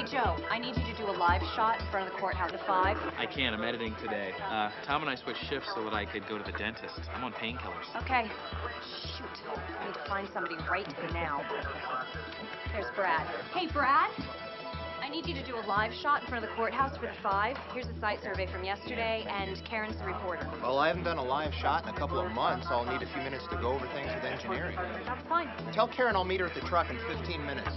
Hey, Joe, I need you to do a live shot in front of the courthouse at 5. I can't. I'm editing today. Tom and I switched shifts so that I could go to the dentist. I'm on painkillers. Okay. Shoot. I need to find somebody right now. There's Brad. Hey, Brad? I need you to do a live shot in front of the courthouse for the 5. Here's the site survey from yesterday, and Karen's the reporter. Well, I haven't done a live shot in a couple of months. I'll need a few minutes to go over things with engineering. That's fine. Tell Karen I'll meet her at the truck in 15 minutes.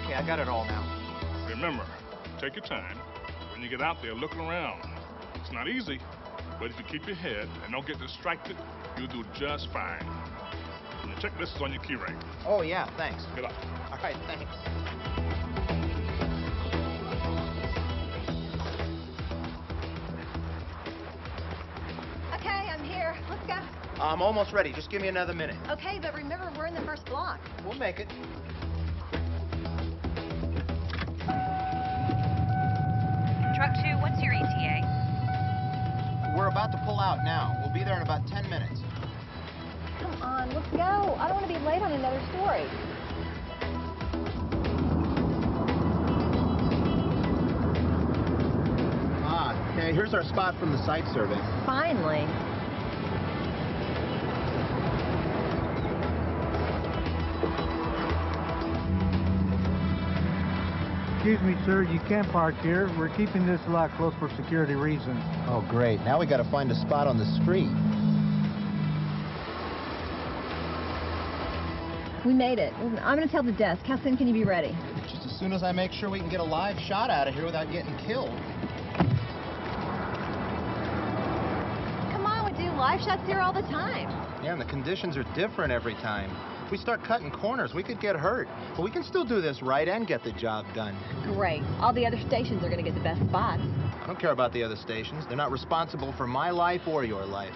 Okay, I got it all now. Remember, take your time. When you get out there, look around. It's not easy, but if you keep your head and don't get distracted, you'll do just fine. And the checklist is on your key ring. Oh, yeah, thanks. Good luck. All right, thanks. Okay, I'm here. Let's go. I'm almost ready. Just give me another minute. Okay, but remember, we're in the first block. We'll make it. Truck 2, what's your ETA? We're about to pull out now. We'll be there in about 10 minutes. Come on, let's go. I don't want to be late on another story. Okay, here's our spot from the site survey. Finally. Excuse me, sir, you can't park here. We're keeping this lot closed for security reasons. Oh, great. Now we got to find a spot on the street. We made it. I'm going to tell the desk. How soon can you be ready? Just as soon as I make sure we can get a live shot out of here without getting killed. Come on, we do live shots here all the time. Yeah, and the conditions are different every time. If we start cutting corners, we could get hurt. But we can still do this right and get the job done. Great. All the other stations are going to get the best spots. I don't care about the other stations. They're not responsible for my life or your life.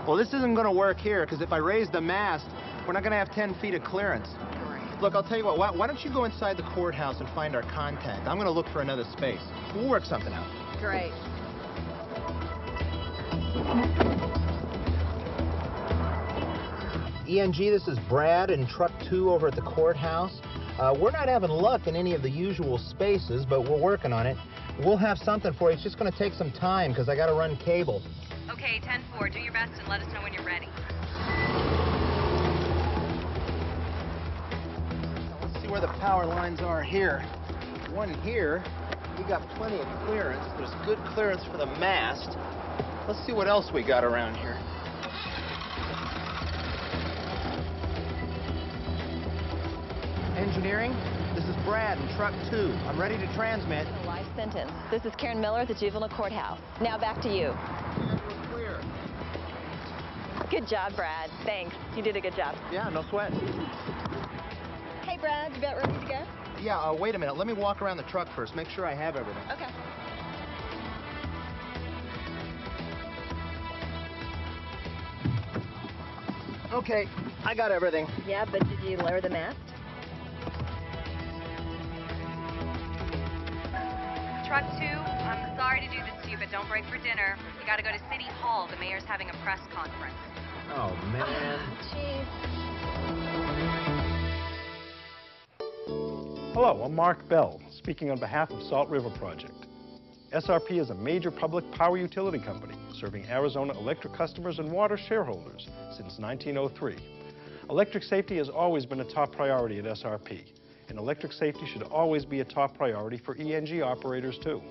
Well, this isn't going to work here, because if I raise the mast, we're not going to have 10 feet of clearance. Look, I'll tell you what, why don't you go inside the courthouse and find our contact? I'm going to look for another space. We'll work something out. Great. ENG, this is Brad in truck 2 over at the courthouse. We're not having luck in any of the usual spaces, but we're working on it. We'll have something for you. It's just going to take some time, because I got to run cable. Okay, 10-4. Do your best and let us know when you're ready. Let's see where the power lines are here. One here. We got plenty of clearance. There's good clearance for the mast. Let's see what else we got around here. Engineering, this is Brad in truck 2. I'm ready to transmit. A life sentence. This is Karen Miller at the Juvenile Courthouse. Now back to you. We're clear. Good job, Brad. Thanks. You did a good job. Yeah, no sweat. Hey, Brad, you about ready to go? Yeah, wait a minute. Let me walk around the truck first. Make sure I have everything. Okay. Okay, I got everything. Yeah, but did you lower the mast? Truck 2, I'm sorry to do this to you, but don't break for dinner. You gotta go to City Hall. The mayor's having a press conference. Oh, man. Jeez. Hello, I'm Mark Bell, speaking on behalf of Salt River Project. SRP is a major public power utility company serving Arizona electric customers and water shareholders since 1903. Electric safety has always been a top priority at SRP, and electric safety should always be a top priority for ENG operators too.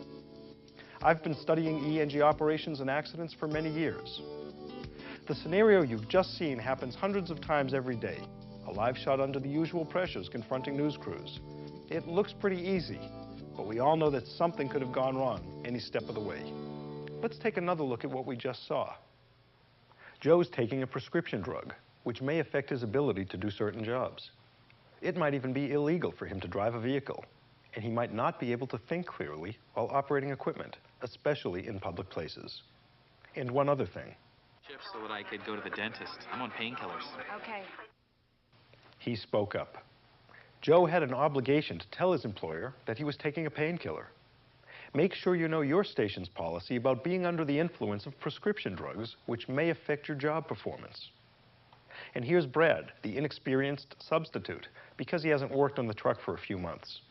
I've been studying ENG operations and accidents for many years. The scenario you've just seen happens hundreds of times every day. A live shot under the usual pressures confronting news crews. It looks pretty easy, but we all know that something could have gone wrong any step of the way. Let's take another look at what we just saw. Joe's taking a prescription drug, which may affect his ability to do certain jobs. It might even be illegal for him to drive a vehicle, and he might not be able to think clearly while operating equipment, especially in public places. And one other thing. Shifts so that I could go to the dentist. I'm on painkillers. Okay. He spoke up. Joe had an obligation to tell his employer that he was taking a painkiller. Make sure you know your station's policy about being under the influence of prescription drugs, which may affect your job performance. And here's Brad, the inexperienced substitute, because he hasn't worked on the truck for a few months.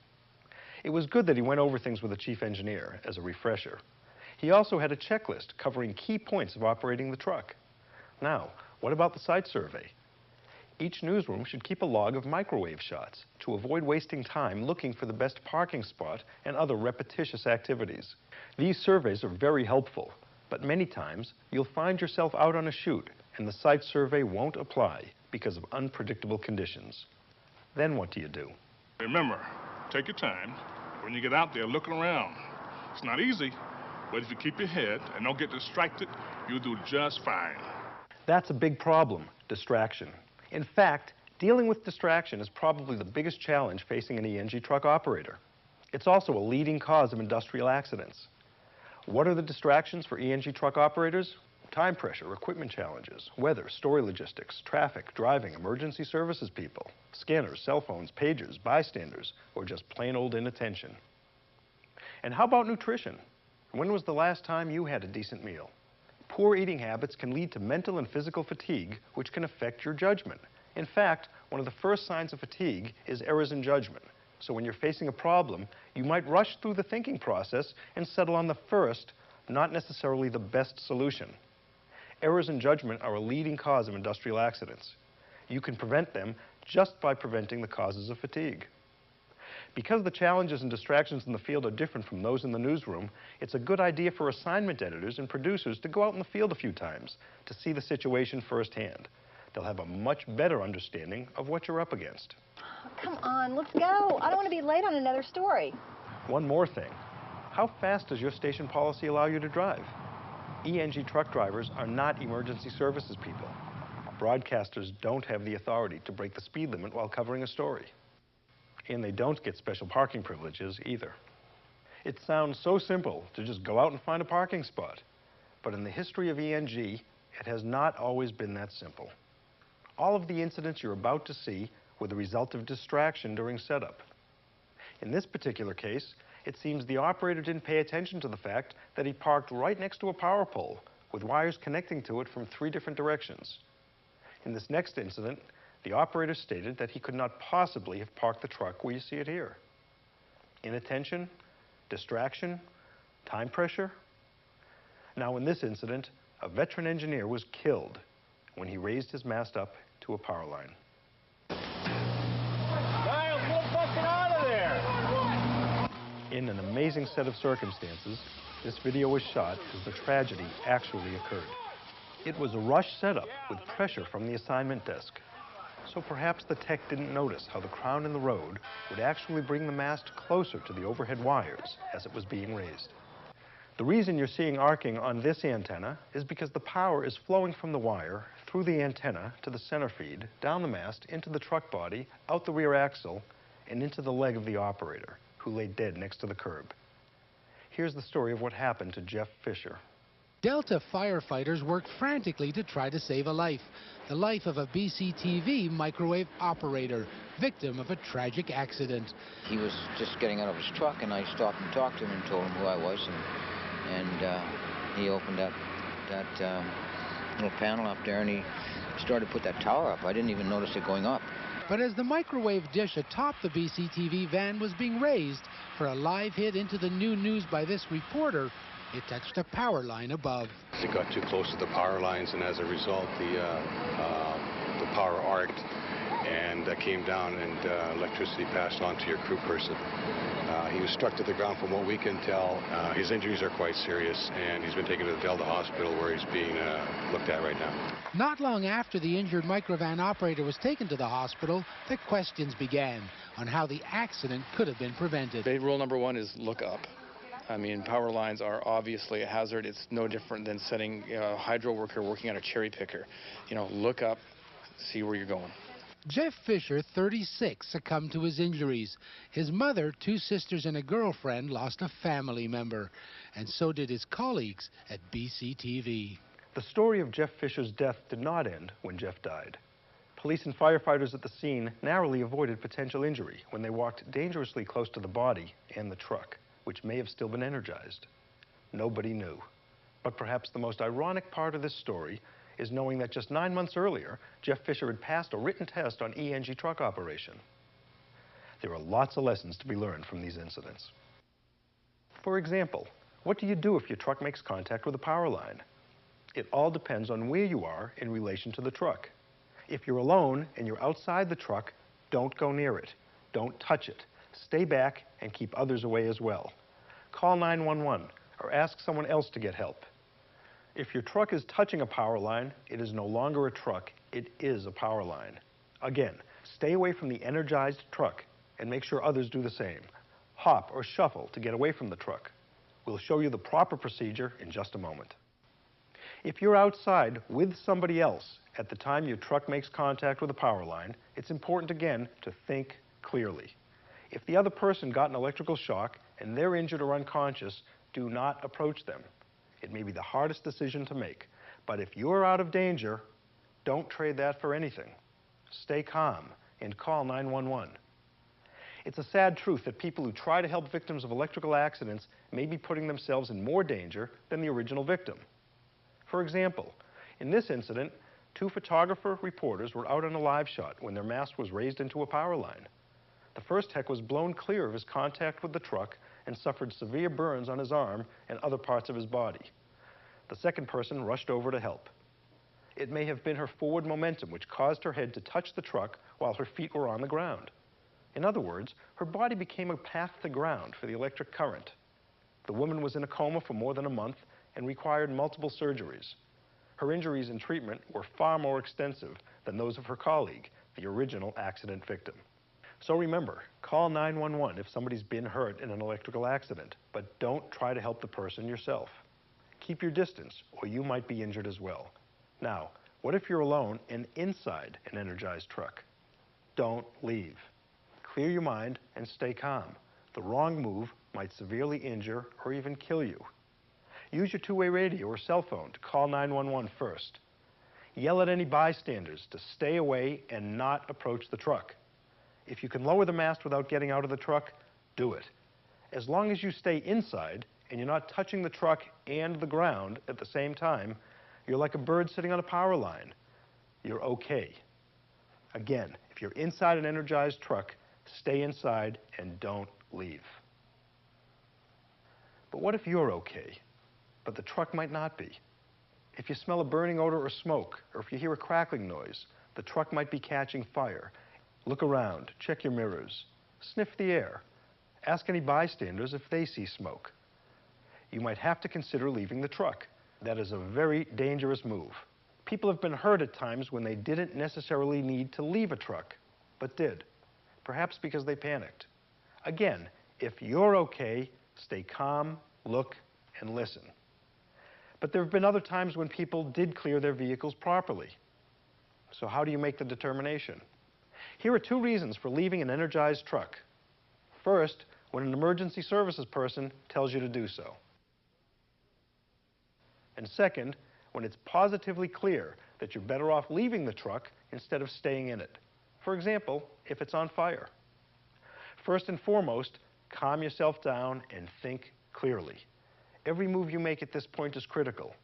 It was good that he went over things with the chief engineer as a refresher. He also had a checklist covering key points of operating the truck. Now, what about the site survey? Each newsroom should keep a log of microwave shots to avoid wasting time looking for the best parking spot and other repetitious activities. These surveys are very helpful, but many times you'll find yourself out on a shoot and the site survey won't apply because of unpredictable conditions. Then what do you do? Remember, take your time. When you get out there, look around. It's not easy, but if you keep your head and don't get distracted, you'll do just fine. That's a big problem, distraction. In fact, dealing with distraction is probably the biggest challenge facing an ENG truck operator. It's also a leading cause of industrial accidents. What are the distractions for ENG truck operators? Time pressure, equipment challenges, weather, story logistics, traffic, driving, emergency services people, scanners, cell phones, pagers, bystanders, or just plain old inattention. And how about nutrition? When was the last time you had a decent meal? Poor eating habits can lead to mental and physical fatigue, which can affect your judgment. In fact, one of the first signs of fatigue is errors in judgment. So when you're facing a problem, you might rush through the thinking process and settle on the first, not necessarily the best solution. Errors in judgment are a leading cause of industrial accidents. You can prevent them just by preventing the causes of fatigue. Because the challenges and distractions in the field are different from those in the newsroom, it's a good idea for assignment editors and producers to go out in the field a few times to see the situation firsthand. They'll have a much better understanding of what you're up against. Come on, let's go. I don't want to be late on another story. One more thing. How fast does your station policy allow you to drive? ENG truck drivers are not emergency services people. Broadcasters don't have the authority to break the speed limit while covering a story. And they don't get special parking privileges either. It sounds so simple to just go out and find a parking spot. But in the history of ENG, it has not always been that simple. All of the incidents you're about to see were the result of distraction during setup. In this particular case, it seems the operator didn't pay attention to the fact that he parked right next to a power pole with wires connecting to it from 3 different directions. In this next incident, the operator stated that he could not possibly have parked the truck where you see it here. Inattention, distraction, time pressure. Now in this incident, a veteran engineer was killed when he raised his mast up to a power line. Niles, get fucking out of there! In an amazing set of circumstances, this video was shot as the tragedy actually occurred. It was a rush setup with pressure from the assignment desk. So perhaps the tech didn't notice how the crown in the road would actually bring the mast closer to the overhead wires as it was being raised. The reason you're seeing arcing on this antenna is because the power is flowing from the wire through the antenna to the center feed, down the mast, into the truck body, out the rear axle, and into the leg of the operator, who lay dead next to the curb. Here's the story of what happened to Jeff Fisher. Delta firefighters worked frantically to try to save a life. The life of a BCTV microwave operator, victim of a tragic accident. He was just getting out of his truck, and I stopped and talked to him and told him who I was, and he opened up that little panel up there, and he started to put that tower up. I didn't even notice it going up. But as the microwave dish atop the BCTV van was being raised for a live hit into the new news by this reporter, it touched a power line above. It got too close to the power lines, and as a result, the power arced and came down, and electricity passed on to your crew person. He was struck to the ground. From what we can tell, his injuries are quite serious, and he's been taken to the Delta Hospital, where he's being looked at right now. Not long after the injured microvan operator was taken to the hospital, the questions began on how the accident could have been prevented. Rule number 1 is look up. I mean, power lines are obviously a hazard. It's no different than setting a hydro worker working on a cherry picker. You know, look up, see where you're going. Jeff Fisher, 36, succumbed to his injuries. His mother, 2 sisters, and a girlfriend lost a family member. And so did his colleagues at BCTV. The story of Jeff Fisher's death did not end when Jeff died. Police and firefighters at the scene narrowly avoided potential injury when they walked dangerously close to the body and the truck, which may have still been energized. Nobody knew. But perhaps the most ironic part of this story is knowing that just 9 months earlier, Jeff Fisher had passed a written test on ENG truck operation. There are lots of lessons to be learned from these incidents. For example, what do you do if your truck makes contact with a power line? It all depends on where you are in relation to the truck. If you're alone and you're outside the truck, don't go near it. Don't touch it. Stay back and keep others away as well. Call 911 or ask someone else to get help. If your truck is touching a power line, it is no longer a truck, it is a power line. Again, stay away from the energized truck and make sure others do the same. Hop or shuffle to get away from the truck. We'll show you the proper procedure in just a moment. If you're outside with somebody else at the time your truck makes contact with a power line, it's important again to think clearly. If the other person got an electrical shock and they're injured or unconscious, do not approach them. It may be the hardest decision to make, but if you're out of danger, don't trade that for anything. Stay calm and call 911. It's a sad truth that people who try to help victims of electrical accidents may be putting themselves in more danger than the original victim. For example, in this incident, 2 photographer reporters were out on a live shot when their mast was raised into a power line. The first tech was blown clear of his contact with the truck and suffered severe burns on his arm and other parts of his body. The second person rushed over to help. It may have been her forward momentum which caused her head to touch the truck while her feet were on the ground. In other words, her body became a path to ground for the electric current. The woman was in a coma for more than a month and required multiple surgeries. Her injuries and treatment were far more extensive than those of her colleague, the original accident victim. So remember, call 911 if somebody's been hurt in an electrical accident, but don't try to help the person yourself. Keep your distance, or you might be injured as well. Now, what if you're alone and inside an energized truck? Don't leave. Clear your mind and stay calm. The wrong move might severely injure or even kill you. Use your two-way radio or cell phone to call 911 first. Yell at any bystanders to stay away and not approach the truck. If you can lower the mast without getting out of the truck, do it. As long as you stay inside and you're not touching the truck and the ground at the same time, you're like a bird sitting on a power line. You're okay. Again, if you're inside an energized truck, stay inside and don't leave. But what if you're okay, but the truck might not be? If you smell a burning odor or smoke, or if you hear a crackling noise, the truck might be catching fire. Look around, check your mirrors, sniff the air. Ask any bystanders if they see smoke. You might have to consider leaving the truck. That is a very dangerous move. People have been hurt at times when they didn't necessarily need to leave a truck, but did. Perhaps because they panicked. Again, if you're okay, stay calm, look, and listen. But there have been other times when people did clear their vehicles properly. So how do you make the determination? Here are 2 reasons for leaving an energized truck. First, when an emergency services person tells you to do so. And second, when it's positively clear that you're better off leaving the truck instead of staying in it. For example, if it's on fire. First and foremost, calm yourself down and think clearly. Every move you make at this point is critical.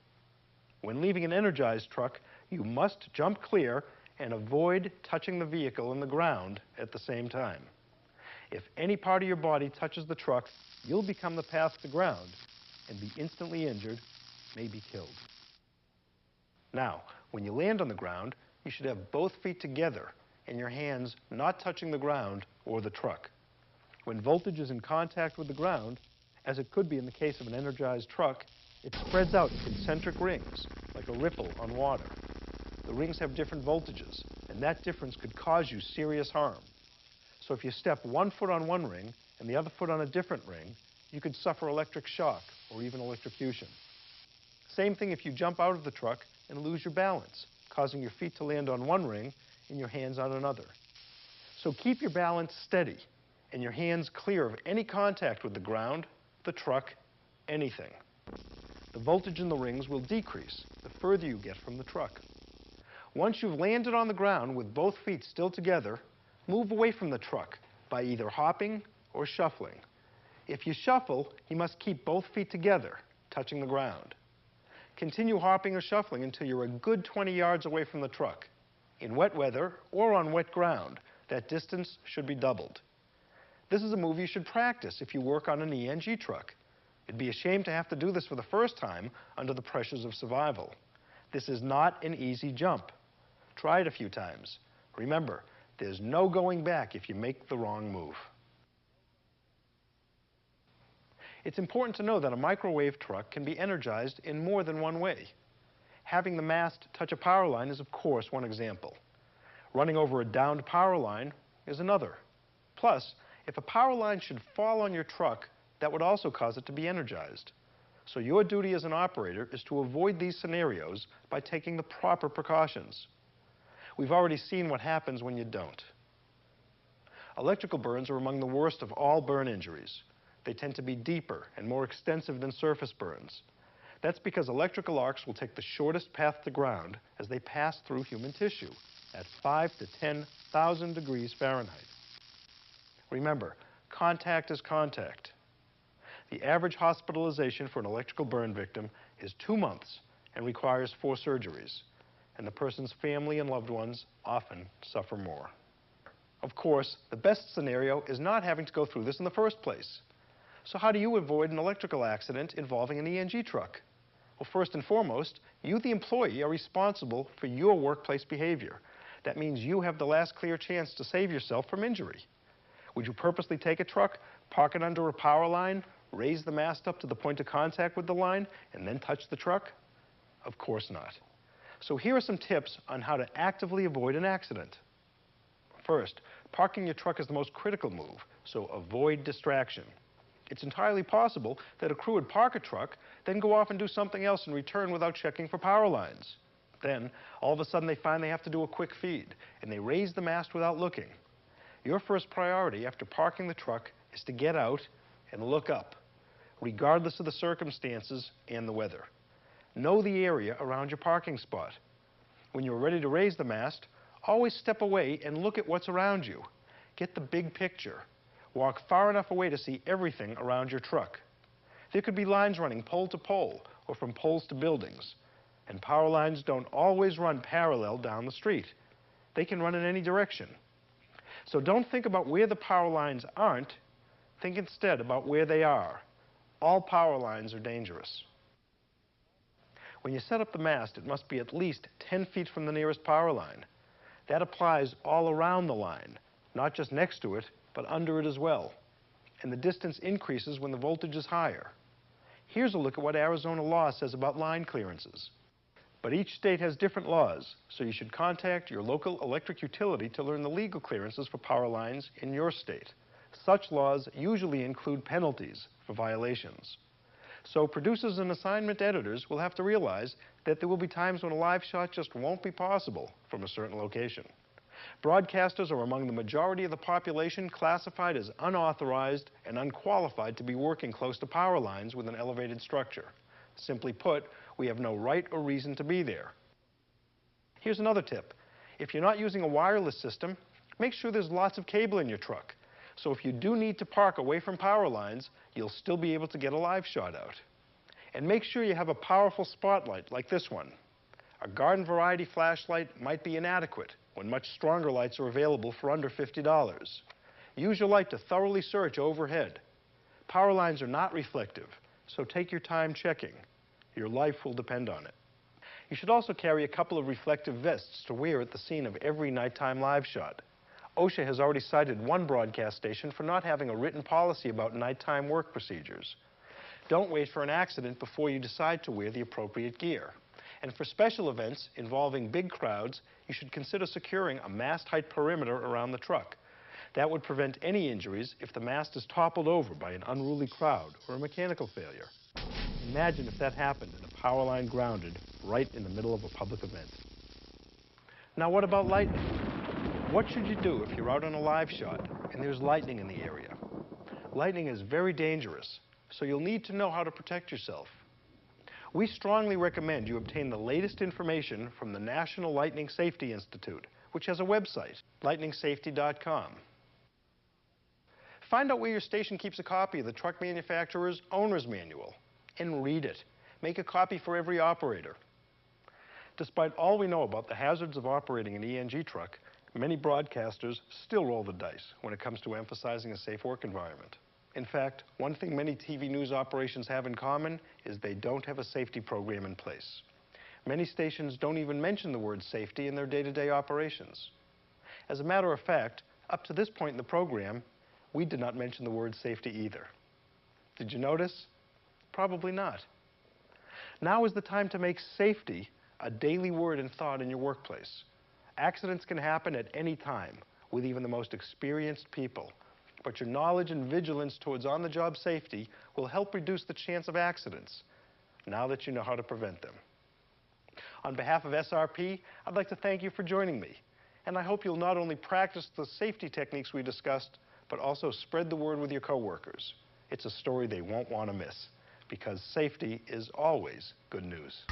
When leaving an energized truck, you must jump clear and avoid touching the vehicle and the ground at the same time. If any part of your body touches the truck, you'll become the path to ground and be instantly injured, maybe killed. Now, when you land on the ground, you should have both feet together and your hands not touching the ground or the truck. When voltage is in contact with the ground, as it could be in the case of an energized truck, it spreads out in concentric rings, like a ripple on water. The rings have different voltages, and that difference could cause you serious harm. So if you step 1 foot on one ring and the other foot on a different ring, you could suffer electric shock or even electrocution. Same thing if you jump out of the truck and lose your balance, causing your feet to land on one ring and your hands on another. So keep your balance steady and your hands clear of any contact with the ground, the truck, anything. The voltage in the rings will decrease the further you get from the truck. Once you've landed on the ground with both feet still together, move away from the truck by either hopping or shuffling. If you shuffle, you must keep both feet together, touching the ground. Continue hopping or shuffling until you're a good 20 yards away from the truck. In wet weather or on wet ground, that distance should be doubled. This is a move you should practice if you work on an ENG truck. It'd be a shame to have to do this for the first time under the pressures of survival. This is not an easy jump. Try it a few times. Remember, there's no going back if you make the wrong move. It's important to know that a microwave truck can be energized in more than one way. Having the mast touch a power line is, of course, one example. Running over a downed power line is another. Plus, if a power line should fall on your truck, that would also cause it to be energized. So your duty as an operator is to avoid these scenarios by taking the proper precautions. We've already seen what happens when you don't. Electrical burns are among the worst of all burn injuries. They tend to be deeper and more extensive than surface burns. That's because electrical arcs will take the shortest path to ground as they pass through human tissue at 5,000 to 10,000 degrees Fahrenheit. Remember, contact is contact. The average hospitalization for an electrical burn victim is 2 months and requires 4 surgeries, and the person's family and loved ones often suffer more. Of course, the best scenario is not having to go through this in the first place. So how do you avoid an electrical accident involving an ENG truck? Well, first and foremost, you, the employee, are responsible for your workplace behavior. That means you have the last clear chance to save yourself from injury. Would you purposely take a truck, park it under a power line, raise the mast up to the point of contact with the line, and then touch the truck? Of course not. So here are some tips on how to actively avoid an accident. First, parking your truck is the most critical move, so avoid distraction. It's entirely possible that a crew would park a truck, then go off and do something else and return without checking for power lines. Then, all of a sudden, they find they have to do a quick feed, and they raise the mast without looking. Your first priority after parking the truck is to get out and look up, regardless of the circumstances and the weather. Know the area around your parking spot. When you're ready to raise the mast, always step away and look at what's around you. Get the big picture. Walk far enough away to see everything around your truck. There could be lines running pole to pole or from poles to buildings. And power lines don't always run parallel down the street. They can run in any direction. So don't think about where the power lines aren't. Think instead about where they are. All power lines are dangerous. When you set up the mast, it must be at least 10 feet from the nearest power line. That applies all around the line, not just next to it, but under it as well. And the distance increases when the voltage is higher. Here's a look at what Arizona law says about line clearances. But each state has different laws, so you should contact your local electric utility to learn the legal clearances for power lines in your state. Such laws usually include penalties for violations. So producers and assignment editors will have to realize that there will be times when a live shot just won't be possible from a certain location. Broadcasters are among the majority of the population classified as unauthorized and unqualified to be working close to power lines with an elevated structure. Simply put, we have no right or reason to be there. Here's another tip. If you're not using a wireless system, make sure there's lots of cable in your truck. So if you do need to park away from power lines, you'll still be able to get a live shot out. And make sure you have a powerful spotlight like this one. A garden variety flashlight might be inadequate when much stronger lights are available for under $50. Use your light to thoroughly search overhead. Power lines are not reflective, so take your time checking. Your life will depend on it. You should also carry a couple of reflective vests to wear at the scene of every nighttime live shot. OSHA has already cited one broadcast station for not having a written policy about nighttime work procedures. Don't wait for an accident before you decide to wear the appropriate gear. And for special events involving big crowds, you should consider securing a mast height perimeter around the truck. That would prevent any injuries if the mast is toppled over by an unruly crowd or a mechanical failure. Imagine if that happened and a power line grounded right in the middle of a public event. Now what about lightning? What should you do if you're out on a live shot and there's lightning in the area? Lightning is very dangerous, so you'll need to know how to protect yourself. We strongly recommend you obtain the latest information from the National Lightning Safety Institute, which has a website, lightningsafety.com. Find out where your station keeps a copy of the truck manufacturer's owner's manual and read it. Make a copy for every operator. Despite all we know about the hazards of operating an ENG truck, many broadcasters still roll the dice when it comes to emphasizing a safe work environment. In fact, one thing many TV news operations have in common is they don't have a safety program in place. Many stations don't even mention the word safety in their day-to-day operations. As a matter of fact, up to this point in the program, we did not mention the word safety either. Did you notice? Probably not. Now is the time to make safety a daily word and thought in your workplace. Accidents can happen at any time with even the most experienced people, but your knowledge and vigilance towards on-the-job safety will help reduce the chance of accidents now that you know how to prevent them. On behalf of SRP, I'd like to thank you for joining me, and I hope you'll not only practice the safety techniques we discussed, but also spread the word with your coworkers. It's a story they won't want to miss, because safety is always good news.